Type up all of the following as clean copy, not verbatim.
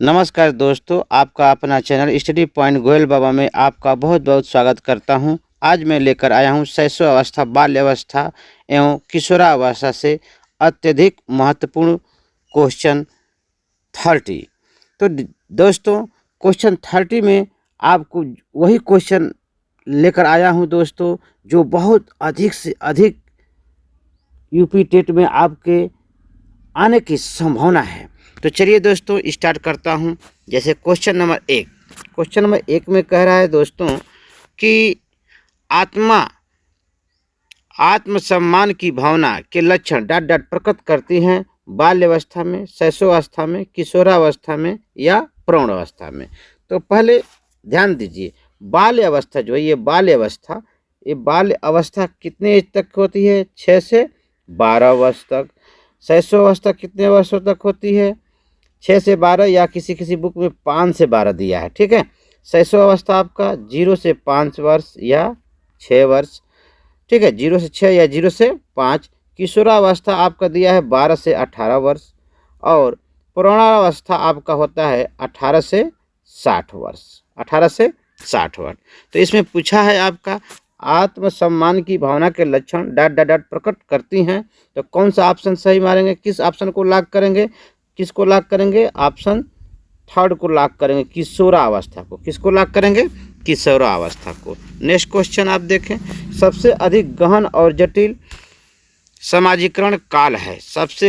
नमस्कार दोस्तों, आपका अपना चैनल स्टडी पॉइंट गोयल बाबा में आपका बहुत बहुत स्वागत करता हूं। आज मैं लेकर आया हूं शैशवावस्था, बाल्यावस्था एवं किशोरावस्था से अत्यधिक महत्वपूर्ण क्वेश्चन 30। तो दोस्तों, क्वेश्चन 30 में आपको वही क्वेश्चन लेकर आया हूं दोस्तों, जो बहुत अधिक से अधिक यूपी टेट में आपके आने की संभावना है। तो चलिए दोस्तों स्टार्ट करता हूं। जैसे क्वेश्चन नंबर एक में कह रहा है दोस्तों कि आत्मसम्मान की भावना के लक्षण डॉट डॉट प्रकट करती हैं बाल्यावस्था में, शैशवावस्था में, किशोरावस्था में या प्रौढ़ावस्था में। तो पहले ध्यान दीजिए, बाल्य अवस्था जो है ये बाल्य अवस्था कितने एज तक होती है? 6 से 12 वर्ष तक। शैशवावस्था कितने वर्षों तक होती है? 6 से 12 या किसी बुक में 5 से 12 दिया है। ठीक है, शैशवावस्था आपका 0 से 5 वर्ष या 6 वर्ष। ठीक है, 0 से 6 या 0 से 5। किशोरावस्था आपका दिया है 12 से 18 वर्ष और प्रौढ़ावस्था आपका होता है 18 से 60 वर्ष। 18 से 60 वर्ष। तो इसमें पूछा है आपका आत्मसम्मान की भावना के लक्षण डॉट डॉट डॉट प्रकट करती हैं। तो कौन सा ऑप्शन सही मारेंगे? किस ऑप्शन को लॉक करेंगे? किसको लॉक करेंगे? ऑप्शन 3 को लॉक करेंगे, किशोरावस्था को। किसको लॉक करेंगे? किशोरावस्था को। नेक्स्ट क्वेश्चन आप देखें, सबसे अधिक गहन और जटिल समाजीकरण काल है। सबसे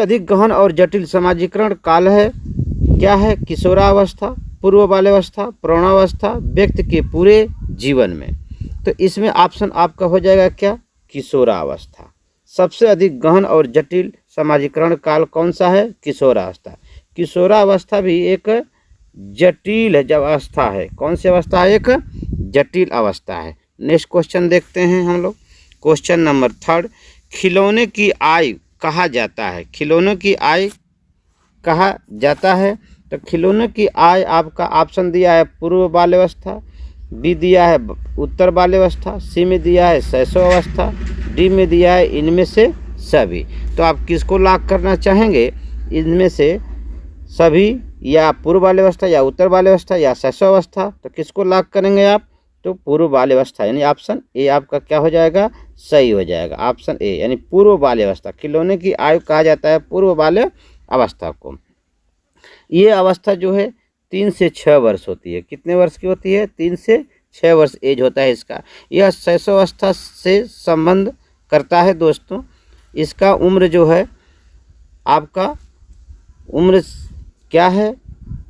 अधिक गहन और जटिल समाजीकरण काल है क्या है? किशोरावस्था, पूर्व बाल्यावस्था, प्रौढ़ावस्था, व्यक्ति के पूरे जीवन में। तो इसमें ऑप्शन आपका हो जाएगा क्या? किशोरावस्था। सबसे अधिक गहन और जटिल समाजीकरण काल कौन सा है? किशोरावस्था। किशोरावस्था भी एक जटिल अवस्था है। कौन सी अवस्था है? एक जटिल अवस्था है। नेक्स्ट क्वेश्चन देखते हैं हम लोग। क्वेश्चन नंबर 3, खिलौने की आयु कहा जाता है। खिलौनों की आयु कहा जाता है। तो खिलौने की आयु आपका ऑप्शन दिया है पूर्व बाल्यावस्था, बी दिया है उत्तर बाल्यावस्था, सी में दिया है शैशवावस्था, डी में दिया है इनमें से सभी। तो आप किसको लॉक करना चाहेंगे? इनमें से सभी या पूर्व बाल्यावस्था या उत्तर बाल्यावस्था या शैशवावस्था। तो किसको लॉक करेंगे आप? तो पूर्व बाल्यावस्था, यानी ऑप्शन ए आपका क्या हो जाएगा? सही हो जाएगा। ऑप्शन ए यानी पूर्व बाल्यावस्था। खिलौने की आयु कहा जाता है पूर्व बाल्य अवस्था को। ये अवस्था जो है 3 से 6 वर्ष होती है। कितने वर्ष की होती है? 3 से 6 वर्ष एज होता है इसका। यह शैशवावस्था से संबंध करता है दोस्तों। इसका उम्र जो है आपका उम्र क्या है?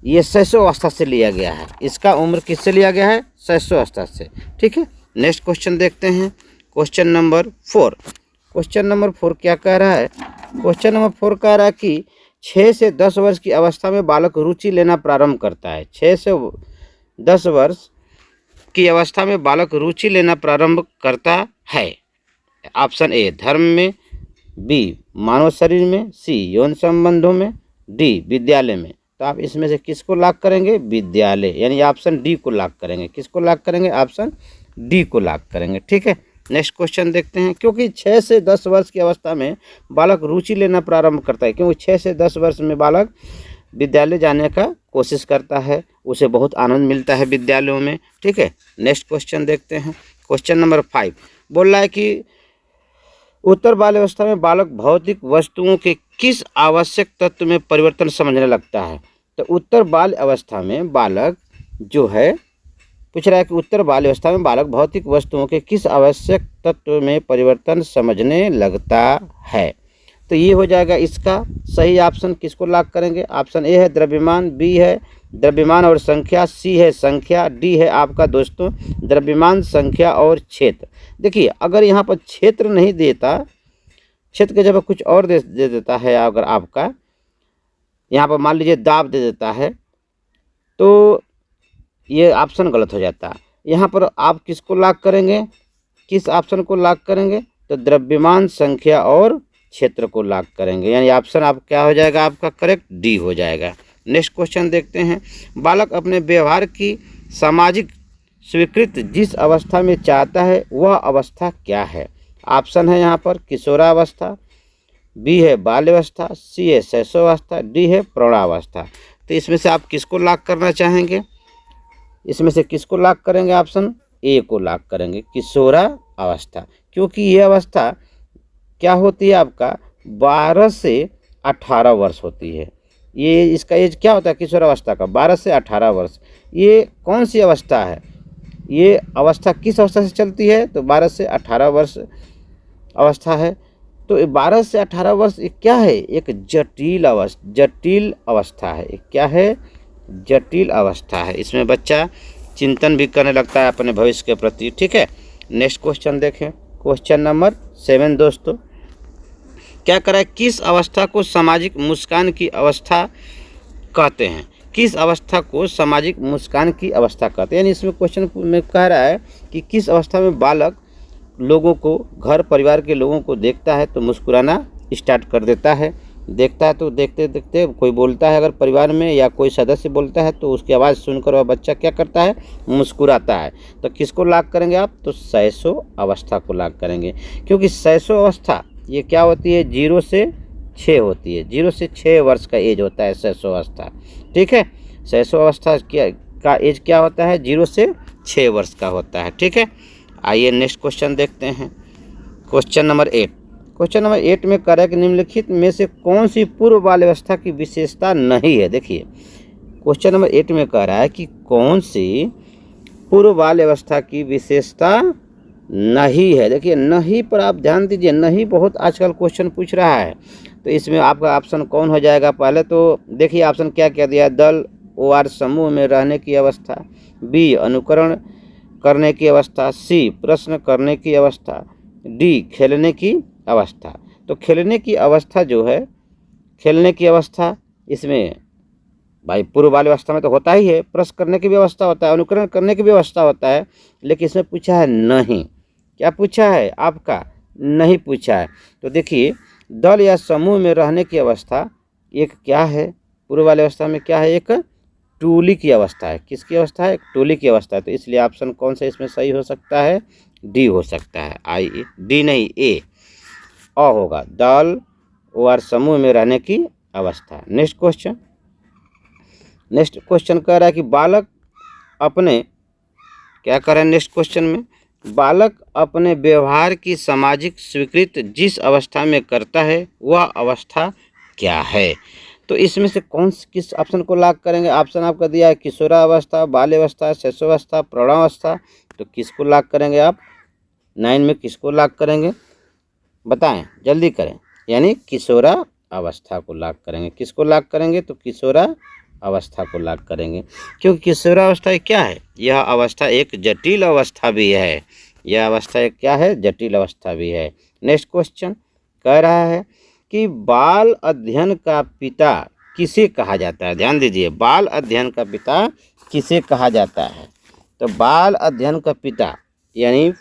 ये शैशवावस्था से लिया गया है। इसका उम्र किससे लिया गया है? शैशवावस्था से। ठीक है, नेक्स्ट क्वेश्चन देखते हैं। Question number 4। क्वेश्चन नंबर 4 क्या कह रहा है? क्वेश्चन नंबर 4 कह रहा है कि 6 से 10 वर्ष की अवस्था में बालक रुचि लेना प्रारंभ करता है। 6 से 10 वर्ष की अवस्था में बालक रुचि लेना प्रारंभ करता है। ऑप्शन ए धर्म में, बी मानव शरीर में, सी यौन संबंधों में, डी विद्यालय में। तो आप इसमें से किसको लॉक करेंगे? विद्यालय, यानी ऑप्शन डी को लॉक करेंगे। किसको लॉक करेंगे? ऑप्शन डी को लॉक करेंगे। ठीक है, नेक्स्ट क्वेश्चन देखते हैं। क्योंकि 6 से 10 वर्ष की अवस्था में बालक रुचि लेना प्रारंभ करता है, क्योंकि 6 से 10 वर्ष में बालक विद्यालय जाने का कोशिश करता है, उसे बहुत आनंद मिलता है विद्यालयों में। ठीक है, नेक्स्ट क्वेश्चन देखते हैं। क्वेश्चन नंबर 5 बोल रहा है कि उत्तर बाल्यावस्था में बालक भौतिक वस्तुओं के किस आवश्यक तत्व में परिवर्तन समझने लगता है। तो उत्तर बाल्य अवस्था में बालक जो है पूछ रहा है कि उत्तर बाल्यावस्था में बालक भौतिक वस्तुओं के किस आवश्यक तत्व में परिवर्तन समझने लगता है। तो ये हो जाएगा इसका सही ऑप्शन। किसको लॉक करेंगे? ऑप्शन ए है द्रव्यमान, बी है द्रव्यमान और संख्या, सी है संख्या, डी है आपका दोस्तों द्रव्यमान, संख्या और क्षेत्र। देखिए, अगर यहाँ पर क्षेत्र नहीं देता, क्षेत्र के जगह कुछ और दे देता है, अगर आपका यहाँ पर मान लीजिए दाब दे देता है, तो ये ऑप्शन गलत हो जाता है। यहाँ पर आप किसको लॉक करेंगे? किस ऑप्शन को लॉक करेंगे? तो द्रव्यमान, संख्या और क्षेत्र को लॉक करेंगे, यानी ऑप्शन आप क्या हो जाएगा? आपका करेक्ट डी हो जाएगा। नेक्स्ट क्वेश्चन देखते हैं। बालक अपने व्यवहार की सामाजिक स्वीकृति जिस अवस्था में चाहता है वह अवस्था क्या है? ऑप्शन है यहाँ पर किशोरावस्था, बी है बाल्यावस्था, सी है शैशवावस्था, डी है प्रौढ़ावस्था। तो इसमें से आप किसको लॉक करना चाहेंगे? इसमें से किसको लॉक करेंगे? ऑप्शन ए को लॉक करेंगे, किशोरावस्था। क्योंकि ये अवस्था क्या होती है आपका 12 से 18 वर्ष होती है। ये इसका एज क्या होता है किशोरावस्था का? 12 से 18 वर्ष। ये कौन सी अवस्था है? ये अवस्था किस अवस्था से चलती है? तो 12 से 18 वर्ष अवस्था है। तो 12 से 18 वर्ष ये क्या है? एक जटिल अवस्था है। एक क्या है? जटिल अवस्था है। इसमें बच्चा चिंतन भी करने लगता है अपने भविष्य के प्रति। ठीक है, नेक्स्ट क्वेश्चन देखें, क्वेश्चन नंबर 7 दोस्तों। क्या करा है? किस अवस्था को सामाजिक मुस्कान की अवस्था कहते हैं? किस अवस्था को सामाजिक मुस्कान की अवस्था कहते हैं? यानी इसमें क्वेश्चन में कह रहा है कि किस अवस्था में बालक लोगों को, घर परिवार के लोगों को देखता है तो मुस्कुराना स्टार्ट कर देता है। देखता है तो देखते देखते कोई बोलता है, अगर परिवार में या कोई सदस्य बोलता है तो उसकी आवाज़ सुनकर वह बच्चा क्या करता है? मुस्कुराता है। तो किसको लॉक करेंगे आप? तो शैशव अवस्था को लॉक करेंगे। क्योंकि शैशव अवस्था ये क्या होती है? 0 से 6 होती है। 0 से 6 वर्ष का एज होता है शैशव अवस्था। ठीक है, शैशव अवस्था का एज क्या होता है? 0 से 6 वर्ष का होता है। ठीक है, आइए नेक्स्ट क्वेश्चन देखते हैं, क्वेश्चन नंबर 8। क्वेश्चन नंबर 8 में कह रहा है कि निम्नलिखित में से कौन सी पूर्व बाल्यावस्था की विशेषता नहीं है? देखिए क्वेश्चन नंबर 8 में कह रहा है कि कौन सी पूर्व बाल्यावस्था की विशेषता नहीं है। देखिए नहीं पर आप ध्यान दीजिए, नहीं बहुत आजकल क्वेश्चन पूछ रहा है। तो इसमें आपका ऑप्शन कौन हो जाएगा? पहले तो देखिए ऑप्शन क्या क्या दिया है। दल और समूह में रहने की अवस्था, बी अनुकरण करने की अवस्था, सी प्रश्न करने की अवस्था, डी खेलने की अवस्था। तो खेलने की अवस्था जो है, खेलने की अवस्था इसमें भाई पूर्व बाल्यावस्था में तो होता ही है। प्रश्न करने की भी अवस्था होता है, अनुकरण करने की भी अवस्था होता है, लेकिन इसमें पूछा है नहीं। क्या पूछा है आपका? नहीं पूछा है। तो देखिए दल या समूह में रहने की अवस्था एक क्या है? पूर्व बाल्यावस्था में क्या है? एक टोली की अवस्था है। किसकी अवस्था है? एक टोली की अवस्था है। तो इसलिए ऑप्शन कौन सा इसमें सही हो सकता है? डी हो सकता है। डी नहीं, ए होगा, दल और समूह में रहने की अवस्था। नेक्स्ट क्वेश्चन कह रहा है कि बालक अपने क्या कर रहे हैं? नेक्स्ट क्वेश्चन में बालक अपने व्यवहार की सामाजिक स्वीकृति जिस अवस्था में करता है वह अवस्था क्या है? तो इसमें से किस ऑप्शन को लॉक करेंगे? ऑप्शन आपका दिया है किशोरावस्था, बाल्यावस्था, शैशवावस्था, प्रौढ़ावस्था। तो किसको लॉक करेंगे आप? 9 में किसको लॉक करेंगे? बताएं, जल्दी करें। यानी किशोरावस्था को लॉक करेंगे। किसको लॉक करेंगे? तो किशोरावस्था को लॉक करेंगे। क्योंकि किशोरावस्था क्या है? यह अवस्था एक जटिल अवस्था भी है। यह अवस्था एक क्या है? जटिल अवस्था भी है। नेक्स्ट क्वेश्चन कह रहा है कि बाल अध्ययन का पिता किसे कहा जाता है? ध्यान दीजिए, बाल अध्ययन का पिता किसे कहा जाता है? तो बाल अध्ययन का पिता यानी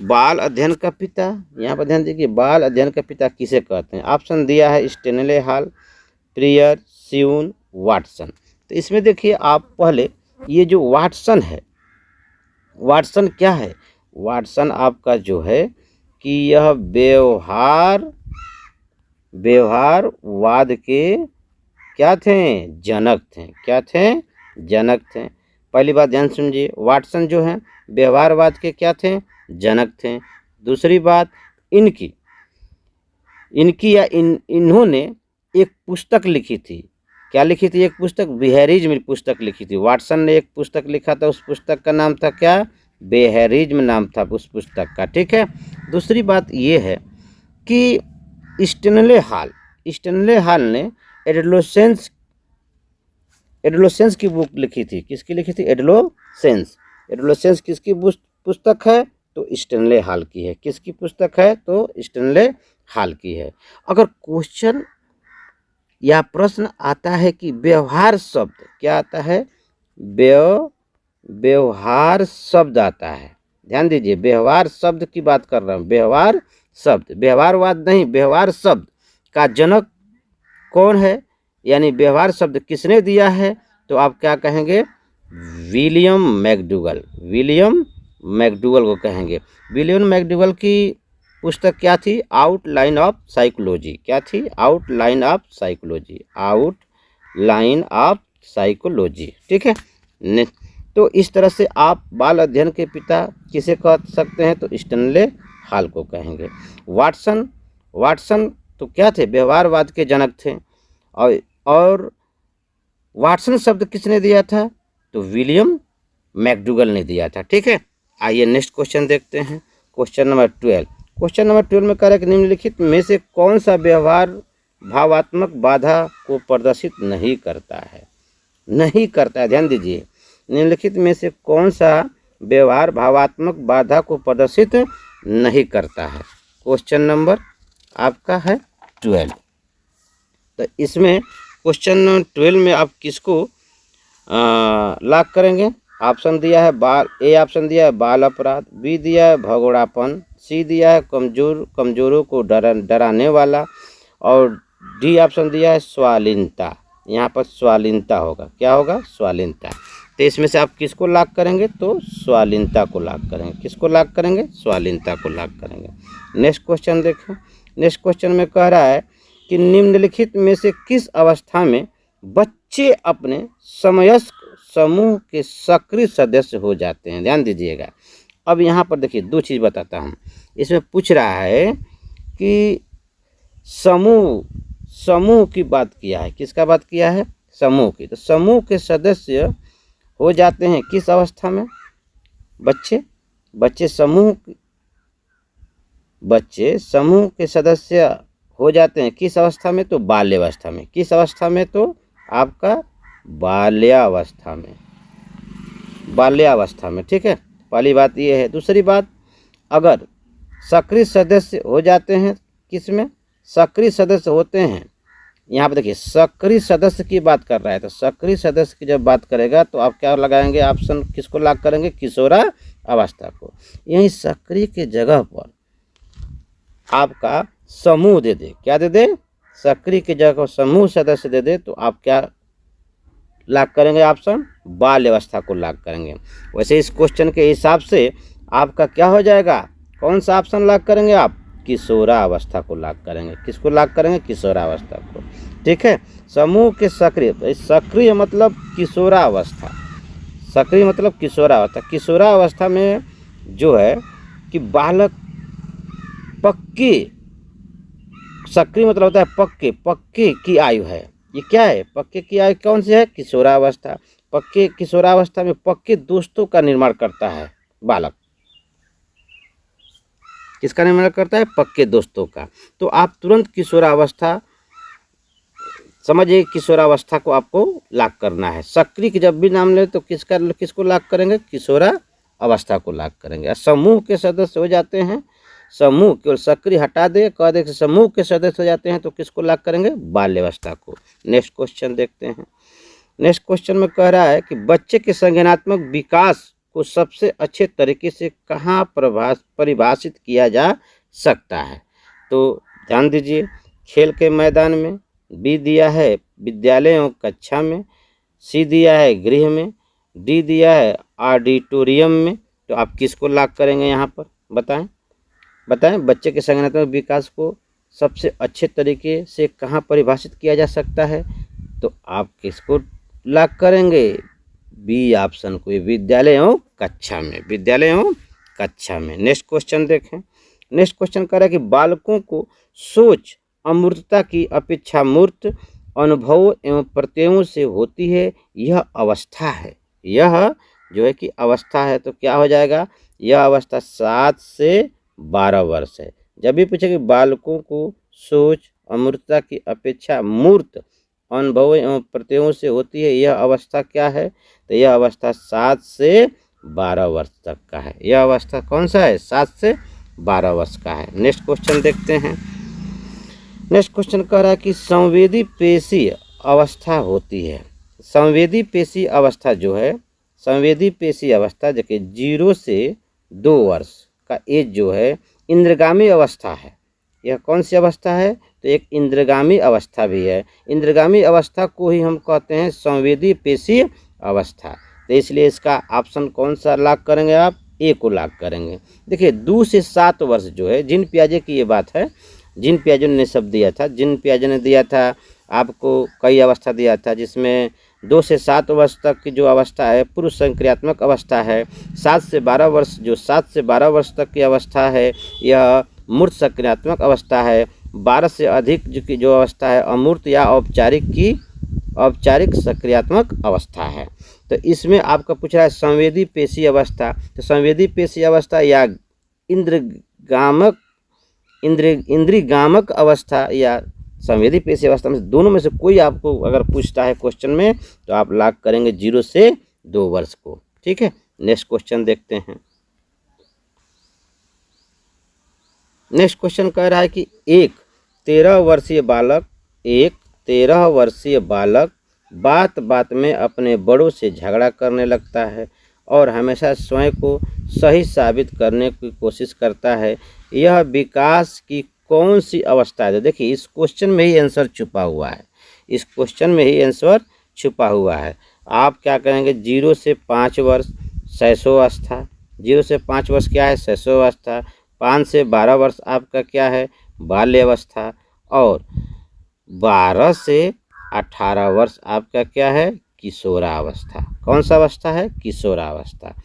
बाल अध्ययन का पिता, यहाँ पर ध्यान दीजिए, बाल अध्ययन का पिता किसे कहते हैं? ऑप्शन दिया है स्टेनले हॉल, प्रियर, स्यून, वाटसन। तो इसमें देखिए आप पहले ये जो वाटसन है, वाटसन क्या है? वाटसन आपका जो है कि यह व्यवहारवाद के क्या थे? जनक थे। क्या थे? जनक थे। पहली बात ध्यान सुनिए, वाटसन जो है व्यवहारवाद के क्या थे? जनक थे। दूसरी बात इनकी या इन्होंने एक पुस्तक लिखी थी। क्या लिखी थी? एक पुस्तक, बेहरिज्म पुस्तक लिखी थी। वाटसन ने एक पुस्तक लिखा था, उस पुस्तक का नाम था क्या? बेहरिज्म नाम था उस पुस्तक का। ठीक है, दूसरी बात ये है कि स्टेनले हॉल ने एडोलेसेंस की बुक लिखी थी। किसकी लिखी थी? एडोलेसेंस किसकी पुस्तक है? तो स्टेनले हॉल की है। किसकी पुस्तक है? तो स्टेनले हॉल की है। अगर क्वेश्चन या प्रश्न आता है कि व्यवहार शब्द, क्या आता है? व्यवहार शब्द आता है। ध्यान दीजिए, व्यवहार शब्द की बात कर रहा हूँ। व्यवहार शब्द, व्यवहारवाद नहीं, व्यवहार शब्द का जनक कौन है? यानी व्यवहार शब्द किसने दिया है? तो आप क्या कहेंगे? विलियम मैकडूगल को कहेंगे। विलियम मैकडूगल की पुस्तक क्या थी? Outline of psychology. क्या थी? Outline of psychology. Outline of psychology. ठीक है। तो इस तरह से आप बाल अध्ययन के पिता किसे कह सकते हैं? तो स्टैनले हॉल को कहेंगे। वाटसन तो क्या थे? व्यवहारवाद के जनक थे। और वाटसन शब्द किसने दिया था? तो विलियम मैकडूगल ने दिया था। ठीक है। आइए नेक्स्ट क्वेश्चन देखते हैं। Question number 12। क्वेश्चन नंबर 12 में कह रहा है कि निम्नलिखित में से कौन सा व्यवहार भावात्मक बाधा को प्रदर्शित नहीं करता है? नहीं करता है, ध्यान दीजिए। निम्नलिखित में से कौन सा व्यवहार भावात्मक बाधा को प्रदर्शित नहीं करता है? क्वेश्चन नंबर आपका है 12। तो इसमें क्वेश्चन नंबर 12 में आप किसको लॉक करेंगे? ऑप्शन दिया है ए ऑप्शन दिया है बाल अपराध, बी दिया है भगोड़ापन, सी दिया है कमजोरों को डराने वाला, और डी ऑप्शन दिया है स्वालीनता। यहाँ पर स्वालीनता होगा। क्या होगा? स्वालीनता। तो इसमें से आप किसको लॉक करेंगे? तो स्वालीनता को लॉक करेंगे। किसको लॉक करेंगे? स्वालीनता को लॉक करेंगे। नेक्स्ट क्वेश्चन देखें। नेक्स्ट क्वेश्चन में कह रहा है कि निम्नलिखित में से किस अवस्था में बच्चे अपने समवयस्क समूह के सक्रिय सदस्य हो जाते हैं? ध्यान दीजिएगा। अब यहाँ पर देखिए, दो चीज़ बताता हूँ। इसमें पूछ रहा है कि समूह की बात किया है। किसका बात किया है? समूह की। तो समूह के सदस्य हो जाते हैं किस अवस्था में? बच्चे समूह के सदस्य हो जाते हैं किस अवस्था में? तो बाल्यावस्था में। किस अवस्था में? तो आपका बाल्यावस्था में। ठीक है। पहली बात ये है। दूसरी बात, अगर सक्रिय सदस्य हो जाते हैं किस में? सक्रिय सदस्य होते हैं, यहाँ पे देखिए सक्रिय सदस्य की बात कर रहा है। तो सक्रिय सदस्य की जब बात करेगा तो आप क्या लगाएंगे? ऑप्शन किसको लॉक करेंगे? किशोरा अवस्था को। यहीं सक्रिय के जगह पर आपका समूह दे दे। क्या दे दे? सक्रिय की जगह समूह सदस्य दे दे तो आप क्या लॉक करेंगे? ऑप्शन बाल्यावस्था को लॉक करेंगे। वैसे इस क्वेश्चन के हिसाब से आपका क्या हो जाएगा? कौन सा ऑप्शन लॉक करेंगे आप? किशोरावस्था को लॉक करेंगे। किसको लॉक करेंगे? किशोरावस्था को। ठीक है। समूह के सक्रिय मतलब किशोरावस्था। सक्रिय मतलब किशोरावस्था। किशोरावस्था में जो है कि बालक पक्के, सक्रिय मतलब होता है पक्के की आयु है। ये क्या है? पक्के की आयु कौन सी है? किशोरावस्था। पक्के किशोरावस्था में पक्के दोस्तों का निर्माण करता है बालक। किसका निर्माण करता है? पक्के दोस्तों का। तो आप तुरंत किशोरावस्था समझिए। किशोरावस्था को आपको लॉक करना है। सक्रिय की जब भी नाम ले तो किसको लॉक करेंगे? किशोरावस्था को लॉक करेंगे। समूह के सदस्य हो जाते हैं, समूह केवल सक्रिय हटा दे, कह दे कि समूह के सदस्य हो जाते हैं तो किसको लॉक करेंगे? बाल्यावस्था को। नेक्स्ट क्वेश्चन देखते हैं। नेक्स्ट क्वेश्चन में कह रहा है कि बच्चे के संज्ञानात्मक विकास को सबसे अच्छे तरीके से कहाँ परिभाषित किया जा सकता है? तो ध्यान दीजिए, खेल के मैदान में, बी दिया है विद्यालय एवं कक्षा में, सी दिया है गृह में, डी दिया है ऑडिटोरियम में। तो आप किसको लॉक करेंगे यहाँ पर? बताएं बच्चे के संज्ञानात्मक विकास को सबसे अच्छे तरीके से कहाँ परिभाषित किया जा सकता है? तो आप किसको लॉक करेंगे? बी ऑप्शन को, विद्यालय एवं कक्षा में। नेक्स्ट क्वेश्चन देखें। नेक्स्ट क्वेश्चन कह रहा है कि बालकों को सोच अमूर्तता की अपेक्षा मूर्त अनुभवों एवं प्रत्ययों से होती है। यह अवस्था है। यह जो है कि अवस्था है। तो क्या हो जाएगा? यह अवस्था 7 से 12 वर्ष है। जब भी पूछे कि बालकों को सोच अमूर्तता की अपेक्षा मूर्त अनुभवों एवं प्रत्ययों से होती है, यह अवस्था क्या है? तो यह अवस्था 7 से 12 वर्ष तक का है। यह अवस्था कौन सा है? 7 से 12 वर्ष का है। नेक्स्ट क्वेश्चन देखते हैं। नेक्स्ट क्वेश्चन कह रहा है कि संवेदी पेशी अवस्था होती है। संवेदी पेशी अवस्था जो है, संवेदी पेशी अवस्था जो कि 0 से 2 वर्ष का एज जो है इंद्रगामी अवस्था है। यह कौन सी अवस्था है? तो एक इंद्रगामी अवस्था भी है। इंद्रगामी अवस्था को ही हम कहते हैं संवेदी पेशी अवस्था। तो इसलिए इसका ऑप्शन कौन सा लॉक करेंगे आप? ए को लॉक करेंगे। देखिए 2 से 7 वर्ष जो है, जिन पियाजे की ये बात है, जिन पियाजे ने शब्द दिया था, जिन पियाजे ने दिया था आपको कई अवस्था दिया था, जिसमें 2 से 7 वर्ष तक की जो अवस्था है पूर्व संक्रियात्मक अवस्था है। 7 से 12 वर्ष तक की अवस्था है यह मूर्त सक्रियात्मक अवस्था है। 12 से अधिक जो अवस्था है अमूर्त या औपचारिक सक्रियात्मक अवस्था है। तो इसमें आपका पूछ रहा है संवेदी पेशी अवस्था। तो संवेदी पेशी अवस्था या इंद्रियगामक अवस्था या संवेदी पेशी अवस्था में दोनों में से कोई आपको अगर पूछता है क्वेश्चन में तो आप लॉक करेंगे 0 से 2 वर्ष को। ठीक है, नेक्स्ट क्वेश्चन देखते हैं। नेक्स्ट क्वेश्चन कह रहा है कि एक 13 वर्षीय बालक बात बात में अपने बड़ों से झगड़ा करने लगता है और हमेशा स्वयं को सही साबित करने की कोशिश करता है। यह विकास की कौन सी अवस्था है? तो देखिए इस क्वेश्चन में ही आंसर छुपा हुआ है, इस क्वेश्चन में ही आंसर छुपा हुआ है। आप क्या करेंगे 0 से 5 वर्ष शैशवावस्था, 0 से 5 वर्ष क्या है शैशवावस्था, 5 से 12 वर्ष आपका क्या है बाल्यावस्था और 12 से 18 वर्ष आपका क्या है किशोरावस्था। कौन सा अवस्था है किशोरावस्था।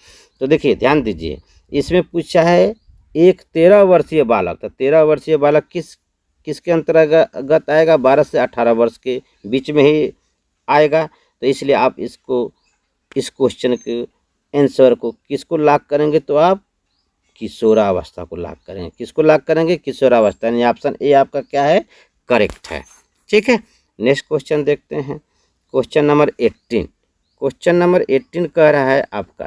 तो देखिए ध्यान दीजिए इसमें पूछा है एक 13 वर्षीय बालक। तो 13 वर्षीय बालक किसके अंतर्गत आएगा 12 से 18 वर्ष के बीच में ही आएगा। तो इसलिए आप इस क्वेश्चन के आंसर को किसको लॉक करेंगे तो आप किशोरावस्था को लॉक करेंगे। किसको लॉक करेंगे किशोरावस्था, यानी ऑप्शन ए आपका क्या है करेक्ट है। ठीक है, नेक्स्ट क्वेश्चन देखते हैं। क्वेश्चन नंबर 18 कह रहा है आपका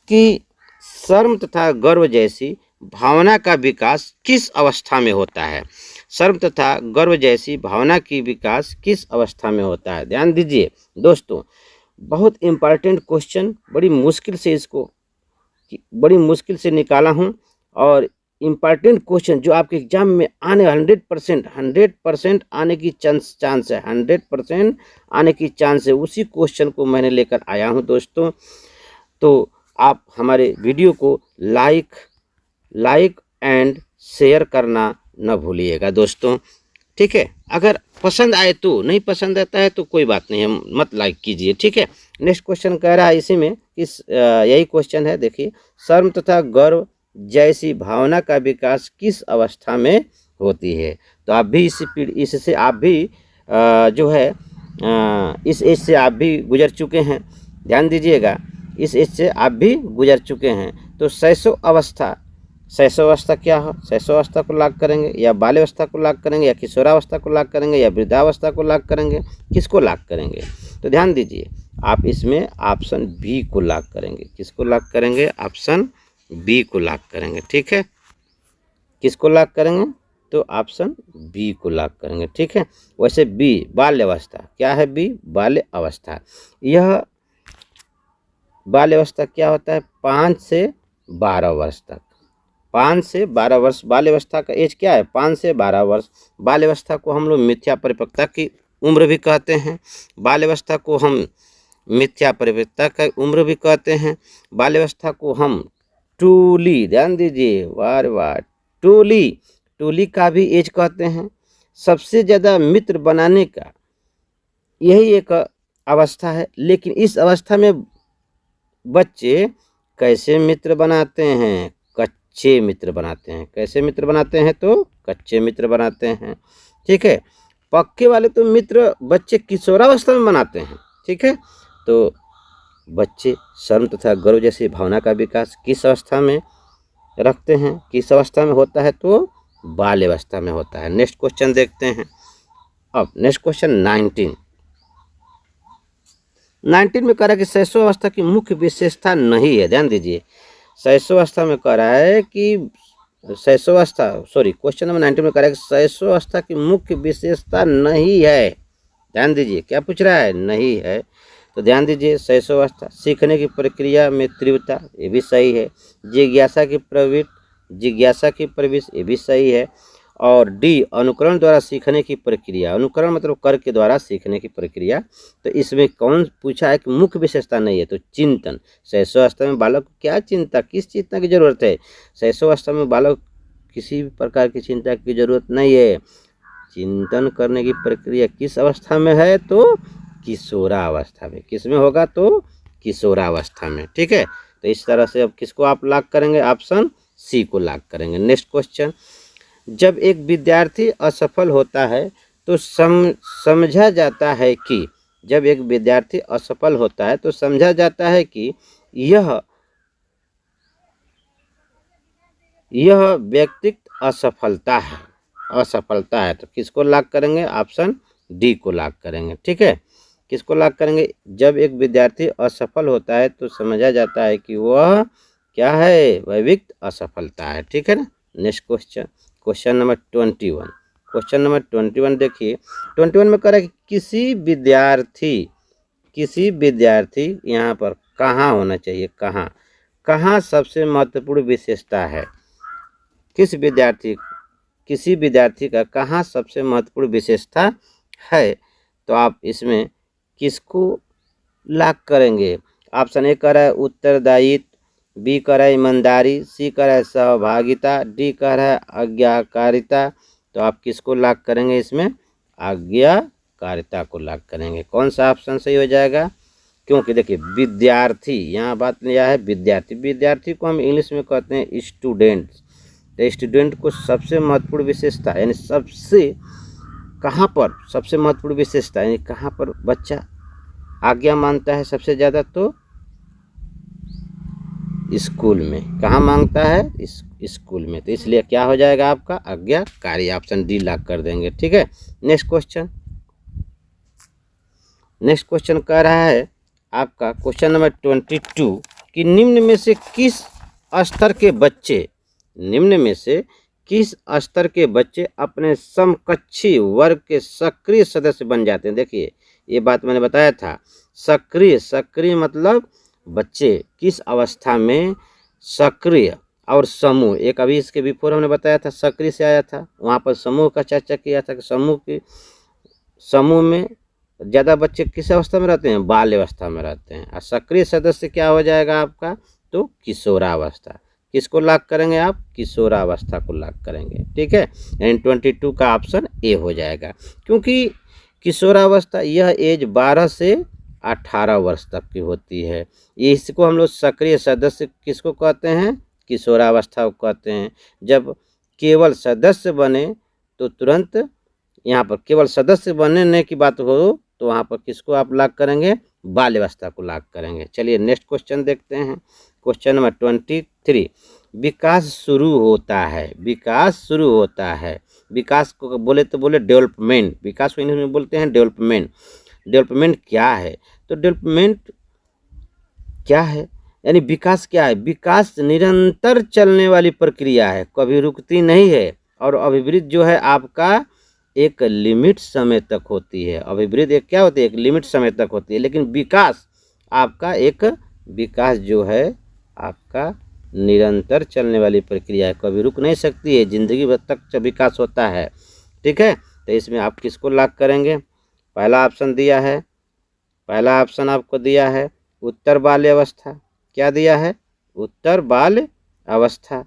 कि शर्म तथा गर्व जैसी भावना का विकास किस अवस्था में होता है। शर्म तथा गर्व जैसी भावना की विकास किस अवस्था में होता है। ध्यान दीजिए दोस्तों, बहुत इम्पॉर्टेंट क्वेश्चन, बड़ी मुश्किल से निकाला हूँ और इम्पॉर्टेंट क्वेश्चन जो आपके एग्जाम में आने 100% आने की चांस है, 100% आने की चांस है, उसी क्वेश्चन को मैंने लेकर आया हूँ दोस्तों। तो आप हमारे वीडियो को लाइक एंड शेयर करना न भूलिएगा दोस्तों। ठीक है, अगर पसंद आए तो, नहीं पसंद आता है तो कोई बात नहीं, हम मत लाइक कीजिए। ठीक है, नेक्स्ट क्वेश्चन कह रहा है इसी में यही क्वेश्चन है। देखिए शर्म तथा गर्व जैसी भावना का विकास किस अवस्था में होती है। तो आप भी इससे आप भी जो है इस एज से आप भी गुजर चुके हैं, ध्यान दीजिएगा, इस एज से आप भी गुजर चुके हैं। तो शैशव अवस्था क्या हो, शैशव अवस्था को लॉक करेंगे या बाल्यावस्था को लॉक करेंगे या किशोरावस्था को लॉक करेंगे या वृद्धावस्था को लॉक करेंगे, किसको लॉक करेंगे। तो ध्यान दीजिए आप इसमें ऑप्शन बी को लॉक करेंगे। किसको लॉक करेंगे ऑप्शन बी को लॉक करेंगे। ठीक है, किसको लॉक करेंगे तो ऑप्शन बी को लॉक करेंगे। ठीक है, वैसे बी बाल्यावस्था क्या है, बी बाल्य अवस्था। यह बाल्यावस्था क्या होता है 5 से 12 वर्ष तक, 5 से 12 वर्ष बाल्यावस्था का एज क्या है 5 से 12 वर्ष। बाल्यावस्था को हम लोग मिथ्या परिपक्वता की उम्र भी कहते हैं, बाल्यावस्था को हम मिथ्या परिपक्वता का उम्र भी कहते हैं, बाल्यावस्था को हम टूली, ध्यान दीजिए वाह टूली का भी एज कहते हैं। सबसे ज़्यादा मित्र बनाने का यही एक अवस्था है। लेकिन इस अवस्था में बच्चे कैसे मित्र बनाते हैं, कच्चे मित्र बनाते हैं। कैसे मित्र बनाते हैं तो कच्चे मित्र बनाते हैं। ठीक है, पक्के वाले तो मित्र बच्चे किशोरावस्था में बनाते हैं। ठीक है, तो बच्चे शर्म तथा गर्व जैसी भावना का विकास किस अवस्था में रखते हैं, किस अवस्था में होता है तो बाल्यावस्था में होता है। नेक्स्ट क्वेश्चन देखते हैं। अब नेक्स्ट क्वेश्चन 19 में कह रहा है कि शैशवावस्था की मुख्य विशेषता नहीं है। ध्यान दीजिए शैशवावस्था में कह रहा है कि क्वेश्चन नंबर 19 में कह रहा है कि शैशवावस्था की मुख्य विशेषता नहीं है। ध्यान दीजिए क्या पूछ रहा है, नहीं है। तो ध्यान दीजिए शैशवावस्था सीखने की प्रक्रिया में तीव्रता, ये भी सही है। जिज्ञासा की प्रवृत्ति, ये भी सही है। और डी अनुकरण द्वारा सीखने की प्रक्रिया। अनुकरण मतलब कर के द्वारा सीखने की प्रक्रिया। तो इसमें कौन पूछा है कि मुख्य विशेषता नहीं है, तो चिंतन। शैशवावस्था में बालक को क्या चिंता, किस चिंता की जरूरत है? शैशवावस्था में बालक किसी भी प्रकार की चिंता की जरूरत नहीं है। चिंतन करने की प्रक्रिया किस अवस्था में है, तो किशोरावस्था में। किस में होगा, तो किशोरावस्था में। ठीक है, तो इस तरह से अब किसको आप लॉक करेंगे, ऑप्शन सी को लॉक करेंगे। नेक्स्ट क्वेश्चन, जब एक विद्यार्थी असफल होता है तो समझा जाता है कि, जब एक विद्यार्थी असफल होता है तो समझा जाता है कि यह व्यक्तिगत असफलता है। असफलता है तो किसको लॉक करेंगे, ऑप्शन डी को लॉक करेंगे। ठीक है, किसको लॉक करेंगे, जब एक विद्यार्थी असफल होता है तो समझा जाता है कि वह क्या है, वह व्यक्ति असफलता है। ठीक है ना। Next question, question number 21। Question number 21 देखिए, 21 में कह रहा है कि किसी विद्यार्थी यहाँ पर कहाँ होना चाहिए, कहाँ सबसे महत्वपूर्ण विशेषता है, किसी विद्यार्थी का कहाँ सबसे महत्वपूर्ण विशेषता है, तो आप इसमें किसको लॉक करेंगे। ऑप्शन ए कह रहा है उत्तरदायित्व, बी कह रहा है ईमानदारी, सी कह रहा है सहभागिता, डी कह रहा है आज्ञाकारिता। तो आप किसको लॉक करेंगे, इसमें आज्ञाकारिता को लॉक करेंगे। कौन सा ऑप्शन सही हो जाएगा, क्योंकि देखिए विद्यार्थी, यहाँ बात लिया है विद्यार्थी को हम इंग्लिश में कहते हैं स्टूडेंट्स। तो स्टूडेंट को सबसे महत्वपूर्ण विशेषता यानी सबसे कहाँ पर सबसे महत्वपूर्ण विशेषता यानी कहाँ पर बच्चा आज्ञा मानता है सबसे ज़्यादा, तो स्कूल में। कहाँ मांगता है, स्कूल में। तो इसलिए क्या हो जाएगा आपका आज्ञाकारी, ऑप्शन डी लॉक कर देंगे। ठीक है, नेक्स्ट क्वेश्चन कह रहा है आपका क्वेश्चन नंबर 22 कि निम्न में से किस स्तर के बच्चे अपने समकक्षी वर्ग के सक्रिय सदस्य बन जाते हैं। देखिए ये बात मैंने बताया था, सक्रिय मतलब बच्चे किस अवस्था में सक्रिय और समूह। एक अभी इसके बिफोर हमने बताया था, सक्रिय से आया था, वहाँ पर समूह का चर्चा किया था कि समूह में ज़्यादा बच्चे किस अवस्था में रहते हैं, बाल अवस्था में रहते हैं। और सक्रिय सदस्य क्या हो जाएगा आपका, तो किशोरावस्था। किसको लॉक करेंगे आप, किशोरावस्था को लॉक करेंगे। ठीक है, यानी 22 का ऑप्शन ए हो जाएगा, क्योंकि किशोरावस्था यह एज 12 से 18 वर्ष तक की होती है। इसको हम लोग सक्रिय सदस्य किसको कहते हैं, किशोरावस्था को कहते हैं। जब केवल सदस्य बने तो तुरंत, यहाँ पर केवल सदस्य बनने की बात हो तो वहाँ पर किसको आप लॉक करेंगे, बाल्यावस्था को लॉक करेंगे। चलिए नेक्स्ट क्वेश्चन देखते हैं, क्वेश्चन नंबर 23। विकास शुरू होता है। विकास को बोले तो बोले डेवलपमेंट, विकास को इंग्लिश में बोलते हैं डेवलपमेंट क्या है, तो डेवलपमेंट क्या है यानी विकास क्या है, विकास निरंतर चलने वाली प्रक्रिया है, कभी रुकती नहीं है। और अभिवृद्धि जो है आपका एक लिमिट समय तक होती है। अभिवृद्धि एक क्या होती है, एक लिमिट समय तक होती है, लेकिन विकास आपका विकास जो है आपका निरंतर चलने वाली प्रक्रिया है, कभी रुक नहीं सकती है, जिंदगी भर तक विकास होता है। ठीक है, तो इसमें आप किसको लॉक करेंगे, पहला ऑप्शन आपको दिया है उत्तर बाल्य अवस्था। क्या दिया है, उत्तर बाल्य अवस्था।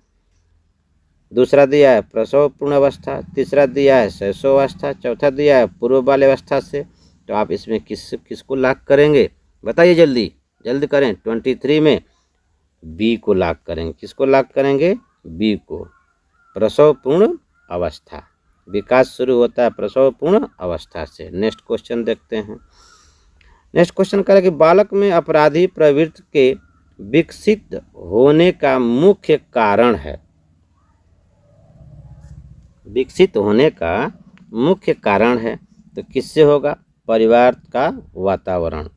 दूसरा दिया है प्रसव पूर्ण अवस्था, तीसरा दिया है शैशवावस्था, चौथा दिया है पूर्व बाल्य अवस्था से। तो आप इसमें किसको लॉक करेंगे, बताइए जल्दी करें। 23 में बी को लॉक करेंगे। किसको लॉक करेंगे, बी को, प्रसव पूर्ण अवस्था। विकास शुरू होता है प्रसव पूर्ण अवस्था से। नेक्स्ट क्वेश्चन देखते हैं। नेक्स्ट क्वेश्चन कह रहा है कि बालक में अपराधी प्रवृत्ति के विकसित होने का मुख्य कारण है। विकसित होने का मुख्य कारण है तो किससे होगा, परिवार का वातावरण।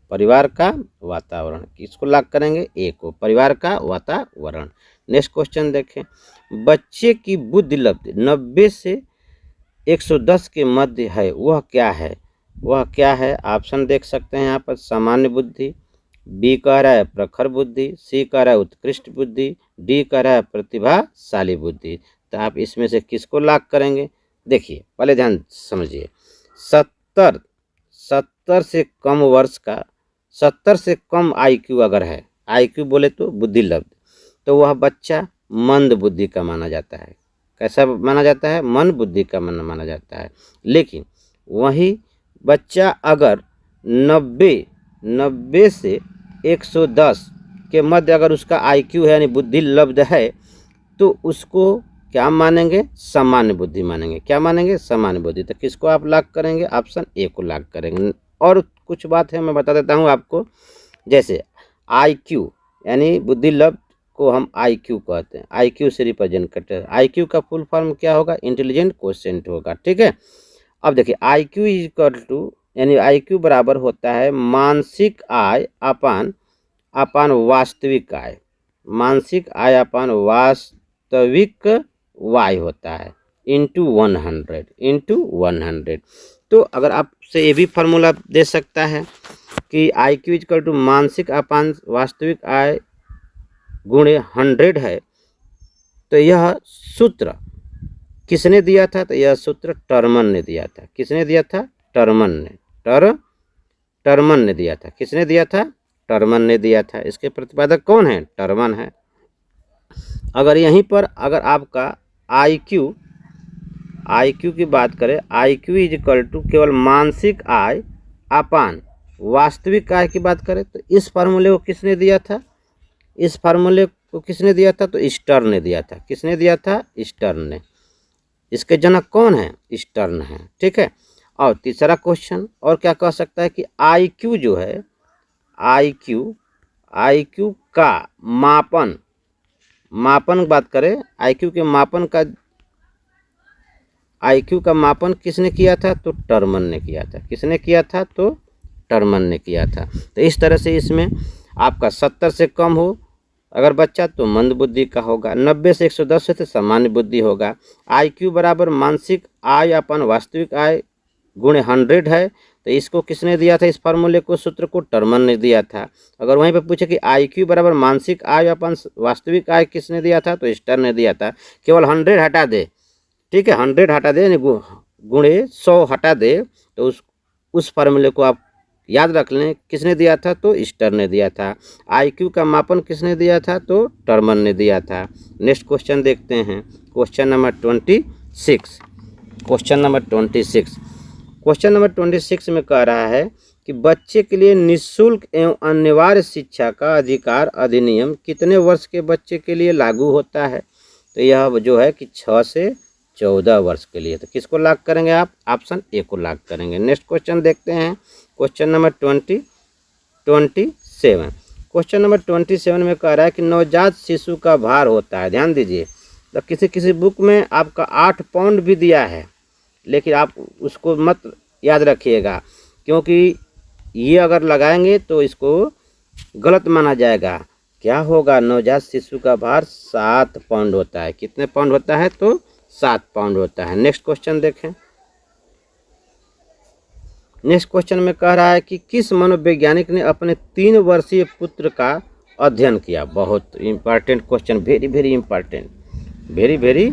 किसको लॉक करेंगे, ए को, परिवार का वातावरण। नेक्स्ट क्वेश्चन देखें, बच्चे की बुद्धि लब्धि 90 से 110 के मध्य है, वह क्या है, ऑप्शन देख सकते हैं यहाँ पर, सामान्य बुद्धि, बी कह रहा है प्रखर बुद्धि, सी कह रहा है उत्कृष्ट बुद्धि, डी कह रहा है प्रतिभाशाली बुद्धि। तो आप इसमें से किसको लॉक करेंगे, देखिए पहले ध्यान समझिए, 70 70 से कम वर्ष का, 70 से कम आईक्यू अगर है, आईक्यू बोले तो बुद्धि लब्ध, तो वह बच्चा मंद बुद्धि का माना जाता है। कैसा माना जाता है? मन बुद्धि का माना जाता है। लेकिन वही बच्चा अगर 90 से 110 के मध्य अगर उसका आईक्यू है यानी बुद्धि लब्ध है, तो उसको क्या मानेंगे? सामान्य बुद्धि मानेंगे। क्या मानेंगे? सामान्य बुद्धि। तो किसको आप लॉक करेंगे? ऑप्शन ए को लॉक करेंगे। और कुछ बात है मैं बता देता हूँ आपको, जैसे आईक्यू यानी बुद्धि लब्ध को हम आईक्यू कहते हैं, आईक्यू से रिप्रेजेंट करते हैं। आईक्यू का फुल फॉर्म क्या होगा? इंटेलिजेंट क्वोशिएंट होगा। ठीक है, अब देखिए आईक्यू इज इक्वल टू, यानी आईक्यू बराबर होता है मानसिक आय अपान वास्तविक आय। मानसिक आय अपान वास्तविक वाई होता है इंटू 100। तो अगर आपसे ये भी फार्मूला दे सकता है कि आई क्यू इक्वल टू मानसिक अपान वास्तविक आय गुणे 100 है, तो यह सूत्र किसने दिया था? तो यह सूत्र टर्मन ने दिया था। किसने दिया था? टर्मन ने। टर्मन ने दिया था। किसने दिया था? टर्मन ने दिया था। इसके प्रतिपादक कौन है? टर्मन है। अगर यहीं पर अगर आपका आईक्यू की बात करें, आईक्यू इज इक्वल टू केवल मानसिक आय अपान वास्तविक आय की बात करें, तो इस फार्मूले को किसने दिया था? इस फार्मूले को किसने दिया था? तो स्टर्न ने दिया था। किसने दिया था? स्टर्न ने। इसके जनक कौन है? स्टर्न है। ठीक है, और तीसरा क्वेश्चन और क्या कह सकता है कि आईक्यू जो है, आईक्यू का मापन बात करें, आईक्यू के मापन का, आईक्यू का मापन किसने किया था? तो टर्मन ने किया था। किसने किया था? तो टर्मन ने किया था। तो इस तरह से इसमें आपका 70 से कम हो अगर बच्चा तो मंद बुद्धि का होगा, 90 से 110 है तो सामान्य बुद्धि होगा। आईक्यू बराबर मानसिक आय अपन वास्तविक आय गुणे 100 है, तो इसको किसने दिया था? इस फार्मूले को, सूत्र को टर्मन ने दिया था। अगर वहीं पे पूछे कि आईक्यू बराबर मानसिक आय अपन वास्तविक आय किसने दिया था? तो स्टर्न ने दिया था। केवल 100 हटा दे, ठीक है, 100 हटा दे, गुणे 100 हटा दे, तो उस फार्मूले को आप याद रख लें। किसने दिया था? तो स्टर्न ने दिया था। आईक्यू का मापन किसने दिया था? तो टर्मन ने दिया था। नेक्स्ट क्वेश्चन देखते हैं, क्वेश्चन नंबर 26। क्वेश्चन नंबर 26 में कह रहा है कि बच्चे के लिए निःशुल्क एवं अनिवार्य शिक्षा का अधिकार अधिनियम कितने वर्ष के बच्चे के लिए लागू होता है? तो यह जो है कि 6 से 14 वर्ष के लिए। तो किसको लॉक करेंगे आप? ऑप्शन ए को लॉक करेंगे। नेक्स्ट क्वेश्चन देखते हैं, क्वेश्चन नंबर 27। क्वेश्चन नंबर 27 में कह रहा है कि नवजात शिशु का भार होता है, ध्यान दीजिए, तो किसी बुक में आपका 8 पाउंड भी दिया है, लेकिन आप उसको मत याद रखिएगा, क्योंकि ये अगर लगाएंगे तो इसको गलत माना जाएगा। क्या होगा? नवजात शिशु का भार 7 पाउंड होता है। कितने पाउंड होता है? तो 7 पाउंड होता है। नेक्स्ट क्वेश्चन देखें। नेक्स्ट क्वेश्चन में कह रहा है कि किस मनोवैज्ञानिक ने अपने 3 वर्षीय पुत्र का अध्ययन किया? बहुत important question, very very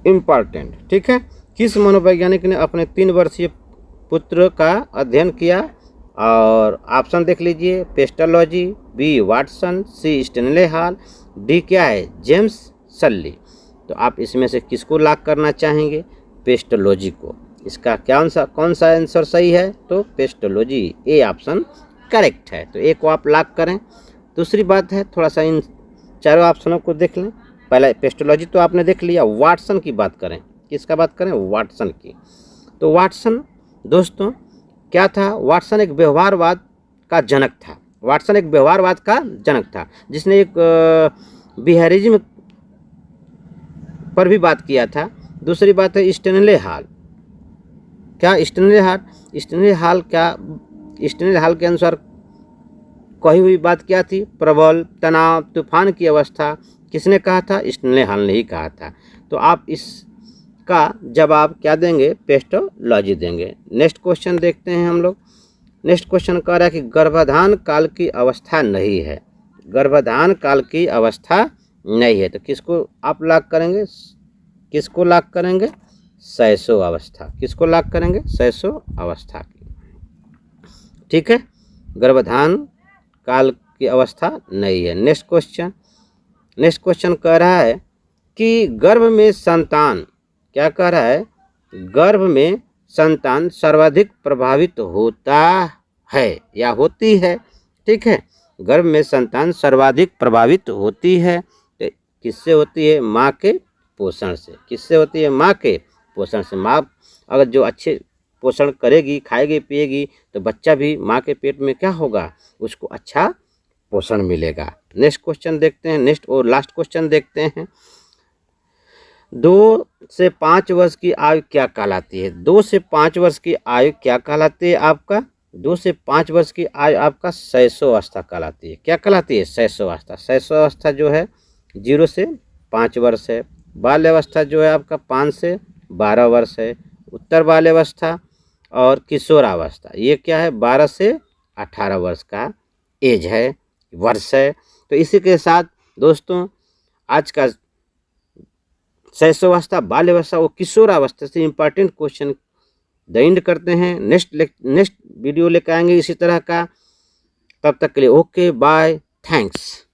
important. ठीक है, किस मनोवैज्ञानिक ने अपने 3 वर्षीय पुत्र का अध्ययन किया? और ऑप्शन देख लीजिए, पेस्टोलॉजी, बी वाटसन, सी स्टेनले हॉल, डी क्या है? जेम्स सल्ली। तो आप इसमें से किसको लॉक करना चाहेंगे? पेस्टोलॉजी को। इसका कौन सा आंसर सही है? तो पेस्टोलॉजी, ए ऑप्शन करेक्ट है। तो ए को आप लॉक करें। दूसरी बात है, थोड़ा सा इन चारों ऑप्शनों को देख लें। पहले पेस्टोलॉजी तो आपने देख लिया, वाटसन की बात करें। किसका बात करें? वाटसन की। तो वाटसन दोस्तों क्या था? वाटसन एक व्यवहारवाद का जनक था। वाटसन एक व्यवहारवाद का जनक था, जिसने एक बिहेवियरिज्म पर भी बात किया था। दूसरी बात है स्टेनले हॉल। क्या स्टेनले हॉल के अनुसार कही हुई बात क्या थी? प्रबल तनाव, तूफान की अवस्था। किसने कहा था? स्टेनले हॉल ने ही कहा था। तो आप इसका जवाब क्या देंगे? पेस्टोलॉजी देंगे। नेक्स्ट क्वेश्चन देखते हैं हम लोग। नेक्स्ट क्वेश्चन कह रहा है कि गर्भाधान काल की अवस्था नहीं है। गर्भाधान काल की अवस्था नहीं है, तो किसको आप लॉक करेंगे? किसको लॉक करेंगे? शैशव अवस्था। किसको लॉक करेंगे? शैशव अवस्था की। ठीक है, गर्भधान काल की अवस्था नहीं है। नेक्स्ट क्वेश्चन कह रहा है कि गर्भ में संतान, क्या कह रहा है? गर्भ में संतान सर्वाधिक प्रभावित होता है या होती है। ठीक है, गर्भ में संतान सर्वाधिक प्रभावित होती है। तो किससे होती है? माँ के पोषण से। किससे होती है? माँ के पोषण से। माँ अगर जो अच्छे पोषण करेगी, खाएगी, पिएगी, तो बच्चा भी माँ के पेट में क्या होगा? उसको अच्छा पोषण मिलेगा। नेक्स्ट क्वेश्चन देखते हैं, नेक्स्ट और लास्ट क्वेश्चन देखते हैं। 2 से 5 वर्ष की आयु क्या कहलाती है? 2 से 5 वर्ष की आयु क्या कहलाती है आपका? 2 से 5 वर्ष की आयु आपका शैशव अवस्था कहलाती है। क्या कहलाती है? शैशव अवस्था। शैशव अवस्था जो है 0 से 5 वर्ष है। बाल्य अवस्था जो है आपका 5 से 12 वर्ष है। उत्तर बाल्य अवस्था और किशोरावस्था ये क्या है? 12 से 18 वर्ष का एज है, वर्ष है। तो इसी के साथ दोस्तों आज का शैशवावस्था, बाल्यावस्था और किशोरावस्था से इम्पॉर्टेंट क्वेश्चन द एंड करते हैं। नेक्स्ट वीडियो लेकर आएंगे इसी तरह का। तब तक के लिए ओके, बाय, थैंक्स।